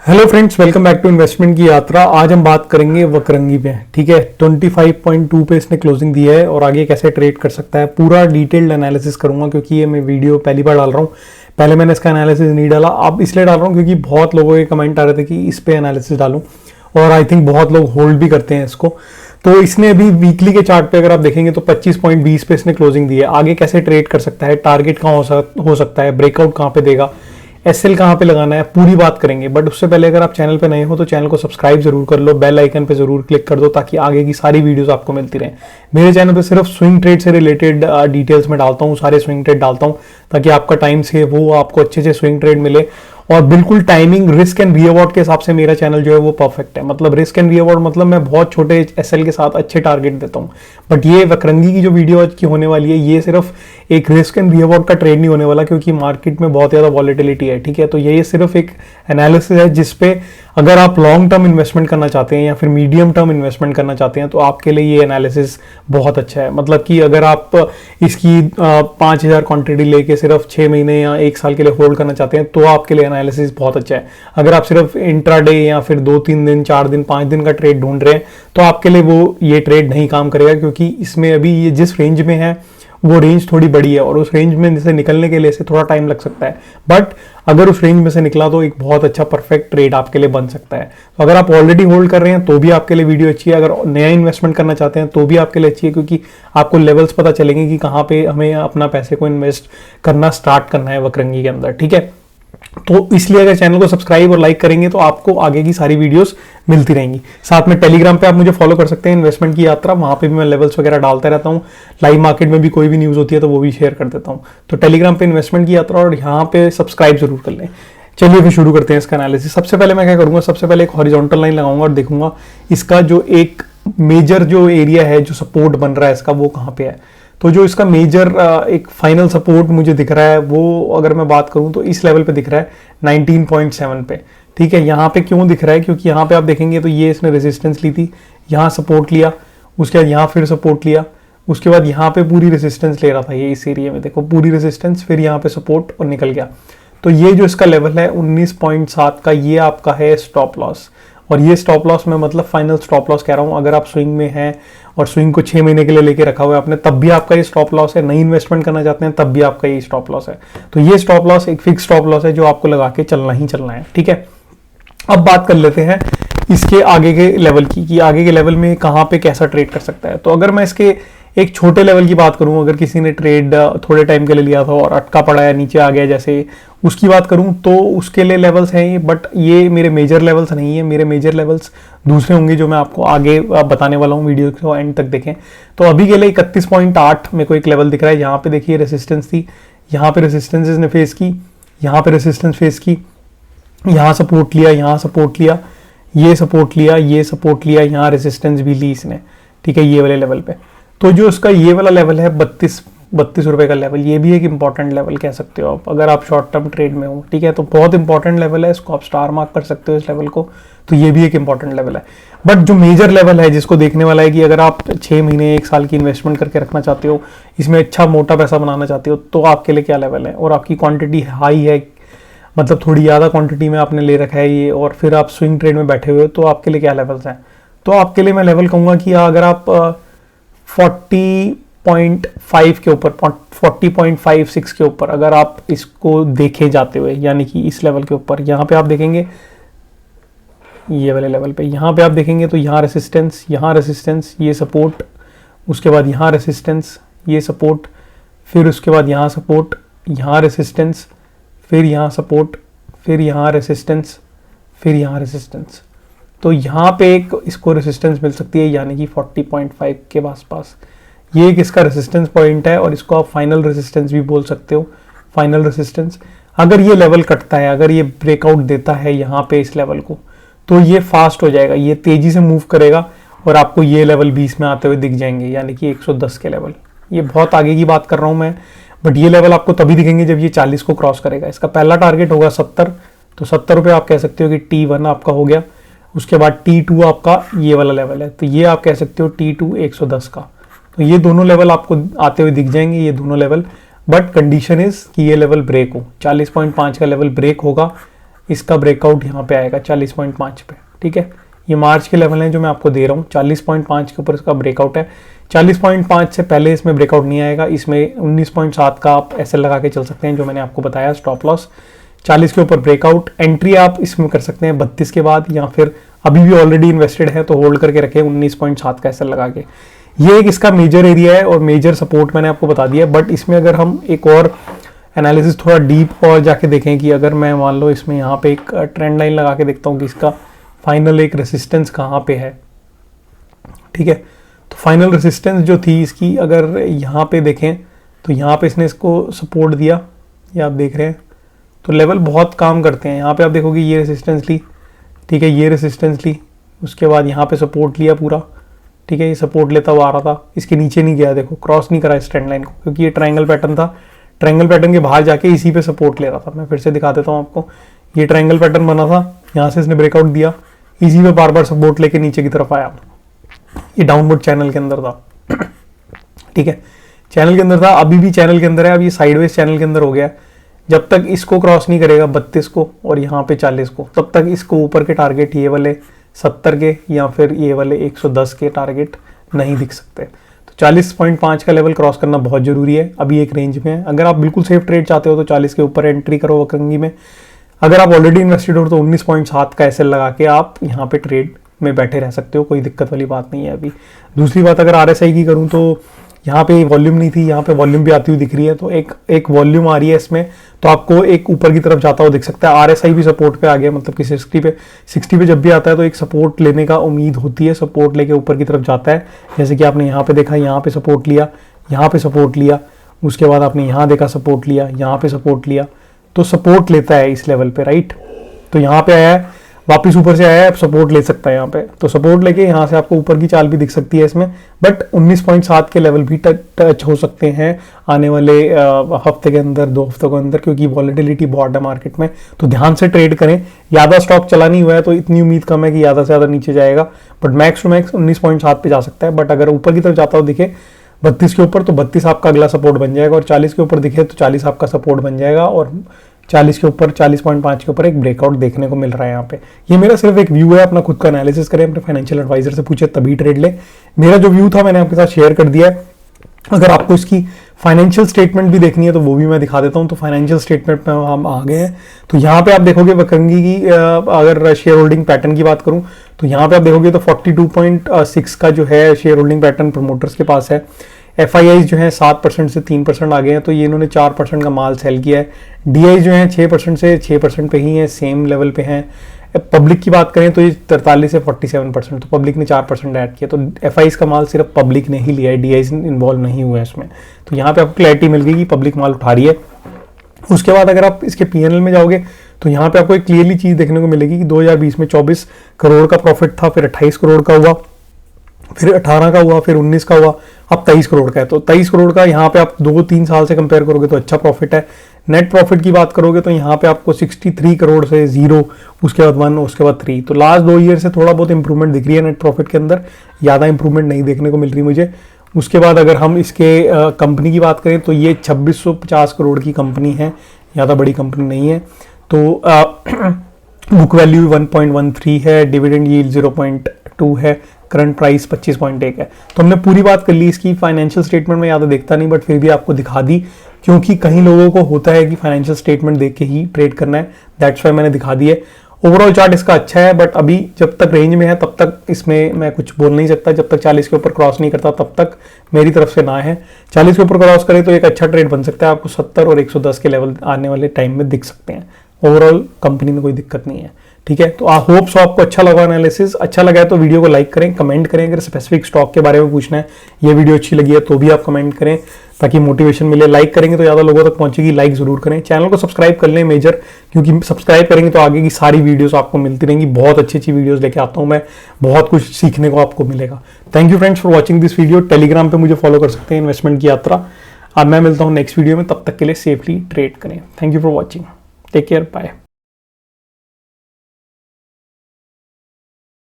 Hello friends, welcome back to investment की यात्रा। आज हम बात करेंगे वक्रंगी पे। ठीक है, 25.2 पे इसने क्लोजिंग दी है और आगे कैसे ट्रेड कर सकता है पूरा डिटेल्ड एनालिसिस करूंगा, क्योंकि ये मैं वीडियो पहली बार डाल रहा हूँ। पहले मैंने इसका एनालिसिस नहीं डाला, अब इसलिए डाल रहा हूँ क्योंकि बहुत लोगों के कमेंट आ रहे थे कि इस पे एनालिसिस डालूं, और आई थिंक बहुत लोग होल्ड भी करते हैं इसको। तो इसने अभी वीकली के चार्ट पे अगर आप देखेंगे तो 25.20 पे इसने क्लोजिंग दी है। आगे कैसे ट्रेड कर सकता है, टारगेट कहाँ हो सकता है, ब्रेकआउट कहाँ पे देगा, एसएल कहाँ पे लगाना है, पूरी बात करेंगे। बट उससे पहले अगर आप चैनल पे नए हो तो चैनल को सब्सक्राइब जरूर कर लो, बेल आइकन पे जरूर क्लिक कर दो ताकि आगे की सारी वीडियोस आपको मिलती रहें। मेरे चैनल पे सिर्फ स्विंग ट्रेड से रिलेटेड डिटेल्स में डालता हूँ, सारे स्विंग ट्रेड डालता हूँ ताकि आपका टाइम से वो आपको अच्छे से स्विंग ट्रेड मिले। और बिल्कुल टाइमिंग, रिस्क एंड रीअवार्ड के हिसाब से मेरा चैनल जो है वो परफेक्ट है। मतलब रिस्क एंड रीअवार्ड मतलब मैं बहुत छोटे एसएल के साथ अच्छे टारगेट देता हूँ। बट ये वक्रंगी की जो वीडियो आज की होने वाली है, ये सिर्फ एक रिस्क एंड रीअवार्ड का ट्रेड नहीं होने वाला, क्योंकि मार्केट में बहुत ज़्यादा वॉलेटिलिटी है। ठीक है, तो ये सिर्फ एक एनालिसिस है जिसपे अगर आप लॉन्ग टर्म इन्वेस्टमेंट करना चाहते हैं या फिर मीडियम टर्म इन्वेस्टमेंट करना चाहते हैं तो आपके लिए ये एनालिसिस बहुत अच्छा है। मतलब कि अगर आप इसकी 5,000 क्वांटिटी लेके सिर्फ 6 महीने या 1 साल के लिए होल्ड करना चाहते हैं तो आपके लिए एनालिसिस बहुत अच्छा है। अगर आप सिर्फ इंट्राडे या फिर 2-3 दिन, 4 दिन, 5 दिन का ट्रेड ढूंढ रहे हैं तो आपके लिए वो ये ट्रेड नहीं काम करेगा, क्योंकि इसमें अभी ये जिस रेंज में है वो रेंज थोड़ी बड़ी है और उस रेंज में से निकलने के लिए से थोड़ा टाइम लग सकता है। बट अगर उस रेंज में से निकला तो एक बहुत अच्छा परफेक्ट ट्रेड आपके लिए बन सकता है। तो अगर आप ऑलरेडी होल्ड कर रहे हैं तो भी आपके लिए वीडियो अच्छी है, अगर नया इन्वेस्टमेंट करना चाहते हैं तो भी आपके लिए अच्छी है, क्योंकि आपको लेवल्स पता चलेंगे कि कहाँ पे हमें अपना पैसे को इन्वेस्ट करना स्टार्ट करना है वक्रंगी के अंदर। ठीक है, तो इसलिए अगर चैनल को सब्सक्राइब और लाइक करेंगे तो आपको आगे की सारी वीडियोस मिलती रहेंगी। साथ में टेलीग्राम पे आप मुझे फॉलो कर सकते हैं, इन्वेस्टमेंट की यात्रा, वहां पे भी मैं लेवल्स वगैरह डालता रहता हूँ। लाइव मार्केट में भी कोई भी न्यूज़ होती है तो वो भी शेयर कर देता हूँ। तो टेलीग्राम पे इन्वेस्टमेंट की यात्रा और यहाँ पे सब्सक्राइब जरूर कर लें। चलिए फिर शुरू करते हैं इसका एनालिसिस। सबसे पहले मैं क्या करूंगा, सबसे पहले एक हॉरिजॉन्टल लाइन लगाऊंगा और देखूंगा इसका जो एक मेजर जो एरिया है, जो सपोर्ट बन रहा है इसका, वो कहाँ पे है। तो जो इसका मेजर एक फाइनल सपोर्ट मुझे दिख रहा है वो अगर मैं बात करूं तो इस लेवल पे दिख रहा है 19.7 पे। ठीक है, यहाँ पे क्यों दिख रहा है, क्योंकि यहाँ पे आप देखेंगे तो ये इसने रेजिस्टेंस ली थी, यहाँ सपोर्ट लिया, उसके बाद यहाँ फिर सपोर्ट लिया, उसके बाद यहाँ पे पूरी रेजिस्टेंस ले रहा था ये इस एरिया में, देखो पूरी रेजिस्टेंस, फिर यहाँ पे सपोर्ट और निकल गया। तो ये जो इसका लेवल है 19.7 का, ये आपका है स्टॉप लॉस। और ये स्टॉप लॉस में मतलब फाइनल स्टॉप लॉस कह रहा हूँ। अगर आप स्विंग में हैं और स्विंग को 6 महीने के लिए लेके रखा हुआ है आपने, तब भी आपका ये स्टॉप लॉस है। नई इन्वेस्टमेंट करना चाहते हैं तब भी आपका ये स्टॉप लॉस है। तो ये स्टॉप लॉस एक फिक्स स्टॉप लॉस है जो आपको लगा के चलना ही चलना है। ठीक है, अब बात कर लेते हैं इसके आगे के लेवल की, कि आगे के लेवल में कहाँ पे कैसा ट्रेड कर सकता है। तो अगर मैं इसके एक छोटे लेवल की बात करूं, अगर किसी ने ट्रेड थोड़े टाइम के लिए लिया था और अटका पड़ा है, नीचे आ गया जैसे, उसकी बात करूं तो उसके लिए लेवल्स हैं ये। बट ये मेरे मेजर लेवल्स नहीं है, मेरे मेजर लेवल्स दूसरे होंगे जो मैं आपको आगे बताने वाला हूं। वीडियो को एंड तक देखें। तो अभी के लिए 31.8 मेरे को एक लेवल दिख रहा है। यहाँ पे देखिए रेसिस्टेंस थी, यहाँ पे रेसिस्टेंस इसने फेस की, यहाँ पे रेसिस्टेंस फेस की, यहाँ सपोर्ट लिया, यहाँ सपोर्ट लिया, ये सपोर्ट लिया, ये सपोर्ट लिया, यहाँ रेसिस्टेंस भी ली इसने। ठीक है, ये वाले लेवल पे। तो जो इसका ये वाला लेवल है 32 रुपए का लेवल, ये भी एक इंपॉर्टेंट लेवल कह सकते हो आप अगर आप शॉर्ट टर्म ट्रेड में हो। ठीक है, तो बहुत इंपॉर्टेंट लेवल है, इसको आप स्टार मार्क कर सकते हो इस लेवल को। तो ये भी एक इंपॉर्टेंट लेवल है। बट जो मेजर लेवल है जिसको देखने वाला है कि अगर आप 6 महीने 1 साल की इन्वेस्टमेंट करके रखना चाहते हो, इसमें अच्छा मोटा पैसा बनाना चाहते हो, तो आपके लिए क्या लेवल है और आपकी क्वांटिटी हाई है, मतलब थोड़ी ज़्यादा क्वांटिटी में आपने ले रखा है ये, और फिर आप स्विंग ट्रेड में बैठे हुए हो, तो आपके लिए क्या लेवल्स हैं। तो आपके लिए मैं लेवल कहूँगा कि अगर आप 40.5 के ऊपर, 40.56 के ऊपर अगर आप इसको देखे जाते हुए, यानी कि इस लेवल के ऊपर, यहाँ पे आप देखेंगे ये वाले लेवल पे, यहाँ पे आप देखेंगे तो यहाँ रेसिस्टेंस, ये सपोर्ट, उसके बाद यहाँ रेसिस्टेंस, ये सपोर्ट, फिर उसके बाद यहाँ सपोर्ट, यहाँ रेसिस्टेंस, फिर यहाँ सपोर्ट, फिर यहाँ रेसिस्टेंस, फिर यहाँ रेसिस्टेंस। तो यहाँ पे एक इसको रेसिस्टेंस मिल सकती है, यानी कि 40.5 के आसपास। ये एक इसका रेसिस्टेंस पॉइंट है और इसको आप फाइनल रेसिस्टेंस भी बोल सकते हो। फाइनल रेसिस्टेंस, अगर ये लेवल कटता है, अगर ये ब्रेकआउट देता है यहाँ पे इस लेवल को, तो ये फास्ट हो जाएगा, ये तेजी से मूव करेगा और आपको ये लेवल 20 में आते हुए दिख जाएंगे, यानी कि 110 के लेवल। ये बहुत आगे की बात कर रहा हूँ मैं, बट ये लेवल आपको तभी दिखेंगे जब ये 40 को क्रॉस करेगा। इसका पहला टारगेट होगा 70, तो 70 रुपये आप कह सकते हो कि T1 आपका हो गया। उसके बाद T2 आपका ये वाला लेवल है, तो ये आप कह सकते हो T2 110 का। तो ये दोनों लेवल आपको आते हुए दिख जाएंगे, ये दोनों लेवल। बट कंडीशन इज कि ये लेवल ब्रेक हो, 40.5 का लेवल ब्रेक होगा इसका ब्रेकआउट यहाँ पे आएगा 40.5 पे, ठीक है। ये मार्च के लेवल हैं जो मैं आपको दे रहा हूँ, 40.5 के ऊपर इसका ब्रेकआउट है। 40.5 से पहले इसमें ब्रेकआउट नहीं आएगा, इसमें 19.7 का आप ऐसे लगा के चल सकते हैं जो मैंने आपको बताया स्टॉप लॉस। 40 के ऊपर ब्रेकआउट, एंट्री आप इसमें कर सकते हैं 32 के बाद, या फिर अभी भी ऑलरेडी इन्वेस्टेड है तो होल्ड करके रखें 19.7 का ऐसा लगा के। ये एक इसका मेजर एरिया है और मेजर सपोर्ट मैंने आपको बता दिया। बट इसमें अगर हम एक और एनालिसिस थोड़ा डीप और जाके देखें कि अगर मैं मान लो इसमें यहाँ पे एक ट्रेंड लाइन लगा के देखता हूँ कि इसका फाइनल एक रेसिस्टेंस कहाँ पे है, ठीक है। तो फाइनल रेसिस्टेंस जो थी इसकी अगर यहाँ पे देखें तो यहाँ पे इसने इसको सपोर्ट दिया, ये आप देख रहे हैं। तो लेवल बहुत काम करते हैं। यहाँ पे आप देखोगे ये रेसिस्टेंस ली, ठीक है, ये रेसिस्टेंस ली, उसके बाद यहाँ पे सपोर्ट लिया पूरा, ठीक है। ये सपोर्ट लेता हुआ आ रहा था, इसके नीचे नहीं गया, देखो क्रॉस नहीं करा इस ट्रेंड लाइन को, क्योंकि ये ट्रायंगल पैटर्न था। ट्रायंगल पैटर्न के बाहर जाके इसी पे सपोर्ट ले रहा था। मैं फिर से दिखा देता हूँ आपको, ये ट्रायंगल पैटर्न बना था, यहाँ से इसने ब्रेकआउट दिया, इसी पे बार बार सपोर्ट लेके नीचे की तरफ आया। ये डाउनवर्ड चैनल के अंदर था, ठीक है, चैनल के अंदर था, अभी भी चैनल के अंदर है। अब ये साइडवेज चैनल के अंदर हो गया। जब तक इसको क्रॉस नहीं करेगा 32 को और यहाँ पे 40 को, तब तक इसको ऊपर के टारगेट ये वाले 70 के या फिर ये वाले 110 के टारगेट नहीं दिख सकते। तो 40.5 का लेवल क्रॉस करना बहुत जरूरी है। अभी एक रेंज में है, अगर आप बिल्कुल सेफ ट्रेड चाहते हो तो 40 के ऊपर एंट्री करो वक्रंगी में। अगर आप ऑलरेडी इन्वेस्टेड हो तो 19.7 का एसएल लगा के आप यहाँ पे ट्रेड में बैठे रह सकते हो, कोई दिक्कत वाली बात नहीं है। अभी दूसरी बात, अगर आरएसआई की करूँ तो यहाँ पे वॉल्यूम नहीं थी, यहाँ पे वॉल्यूम भी आती हुई दिख रही है। तो एक वॉल्यूम आ रही है इसमें, तो आपको एक ऊपर की तरफ जाता हुआ दिख सकता है। आरएसआई भी सपोर्ट पे आ गया, मतलब कि 60 पे जब भी आता है तो एक सपोर्ट लेने का उम्मीद होती है, सपोर्ट लेके ऊपर की तरफ जाता है। जैसे कि आपने यहाँ पे देखा, यहाँ पे सपोर्ट लिया, यहाँ पे सपोर्ट लिया, उसके बाद आपने यहाँ देखा सपोर्ट लिया, यहाँ पे सपोर्ट लिया, तो सपोर्ट लेता है इस लेवल पे, राइट। तो यहाँ पे आया है, वापिस ऊपर से आया है, अब सपोर्ट ले सकता है यहाँ पे। तो सपोर्ट लेके यहाँ से आपको ऊपर की चाल भी दिख सकती है इसमें। बट 19.7 के लेवल भी टच हो सकते हैं आने वाले हफ्ते के अंदर, 2 हफ्तों के अंदर, क्योंकि वॉलेटिलिटी बहुत है मार्केट में। तो ध्यान से ट्रेड करें। ज़्यादा स्टॉक चला नहीं हुआ है तो इतनी उम्मीद कम है कि ज़्यादा से ज़्यादा नीचे जाएगा, बट मैक्स टू मैक्स 19.7 पे जा सकता है। बट अगर ऊपर की तरफ जाता हो दिखे 32 के ऊपर, तो 32 आपका अगला सपोर्ट बन जाएगा, और 40 के ऊपर दिखे तो 40 आपका सपोर्ट बन जाएगा, और 40 के ऊपर, 40.5 के ऊपर एक ब्रेकआउट देखने को मिल रहा है यहाँ पे। ये मेरा सिर्फ एक व्यू है, अपना खुद का एनालिसिस करें, अपने फाइनेंशियल एडवाइजर से पूछे तभी ट्रेड ले। मेरा जो व्यू था मैंने आपके साथ शेयर कर दिया है। अगर आपको इसकी फाइनेंशियल स्टेटमेंट भी देखनी है तो वो भी मैं दिखा देता हूँ। तो फाइनेंशियल स्टेटमेंट में हम आ गए हैं। तो यहाँ पे आप देखोगे वक्रंगी की, अगर शेयर होल्डिंग पैटर्न की बात करूँ तो यहाँ पे आप देखोगे तो 42.6 का जो है शेयर होल्डिंग पैटर्न प्रमोटर्स के पास है। FIIs जो है 7% से 3% आ गए हैं, तो ये इन्होंने 4% का माल सेल किया है। DI जो है 6% से 6% पे ही है, सेम लेवल पे हैं। पब्लिक की बात करें तो ये 43 से 47%, तो पब्लिक ने 4% ऐड किया। तो FIIs का माल सिर्फ पब्लिक ने ही लिया है, DIs इन्वॉल्व नहीं हुए इसमें। तो यहाँ पे आपको क्लैरिटी मिल गई कि पब्लिक माल उठा रही है। उसके बाद अगर आप इसके PNL में जाओगे तो यहाँ पे आपको एक क्लियरली चीज़ देखने को मिलेगी कि 2020 में 24 करोड़ का प्रॉफिट था, फिर 28 करोड़ का हुआ, फिर 18 का हुआ, फिर 19 का हुआ, अब 23 करोड़ का है। तो 23 करोड़ का यहाँ पे आप 2-3 साल से कंपेयर करोगे तो अच्छा प्रॉफिट है। नेट प्रॉफिट की बात करोगे तो यहाँ पे आपको 63 करोड़ से 0, उसके बाद 1, उसके बाद 3, तो लास्ट 2 ईयर से थोड़ा बहुत इंप्रूवमेंट दिख रही है नेट प्रॉफिट के अंदर, ज़्यादा इंप्रूवमेंट नहीं देखने को मिल रही मुझे। उसके बाद अगर हम इसके कंपनी की बात करें तो ये 2650 करोड़ की कंपनी है, ज़्यादा बड़ी कंपनी नहीं है। तो बुक वैल्यू 1.13 है, डिविडेंड यील्ड 0.2 है, करंट प्राइस 25.1 है। तो हमने पूरी बात कर ली इसकी। फाइनेंशियल स्टेटमेंट में ज़्यादा देखता नहीं, बट फिर भी आपको दिखा दी, क्योंकि कहीं लोगों को होता है कि फाइनेंशियल स्टेटमेंट देख के ही ट्रेड करना है, दैट्स वाई मैंने दिखा दी है। ओवरऑल चार्ट इसका अच्छा है, बट अभी जब तक रेंज में है तब तक इसमें मैं कुछ बोल नहीं सकता। जब तक 40 के ऊपर क्रॉस नहीं करता तब तक मेरी तरफ से ना है। 40 के ऊपर क्रॉस करे तो एक अच्छा ट्रेड बन सकता है, आपको 70 और 110 के लेवल आने वाले टाइम में दिख सकते हैं। ओवरऑल कंपनी में कोई दिक्कत नहीं है, ठीक है। तो आई होप सो आपको अच्छा लगा एनालिसिस। अच्छा लगा है तो वीडियो को लाइक करें, कमेंट करें। अगर स्पेसिफिक स्टॉक के बारे में पूछना है, ये वीडियो अच्छी लगी है तो भी आप कमेंट करें ताकि मोटिवेशन मिले। लाइक करेंगे तो ज़्यादा लोगों तक पहुंचेगी, लाइक जरूर करें। चैनल को सब्सक्राइब कर लें मेजर, क्योंकि सब्सक्राइब करेंगे तो आगे की सारी वीडियोस आपको मिलती रहेंगी। बहुत अच्छी अच्छी वीडियोस लेके आता हूं मैं, बहुत कुछ सीखने को आपको मिलेगा। Thank you friends for watching this video. Telegram पे मुझे फॉलो कर सकते हैं, इन्वेस्टमेंट की यात्रा। अब मैं मिलता हूँ नेक्स्ट वीडियो में, तब तक के लिए सेफली ट्रेड करें। Thank you for watching, take care, bye.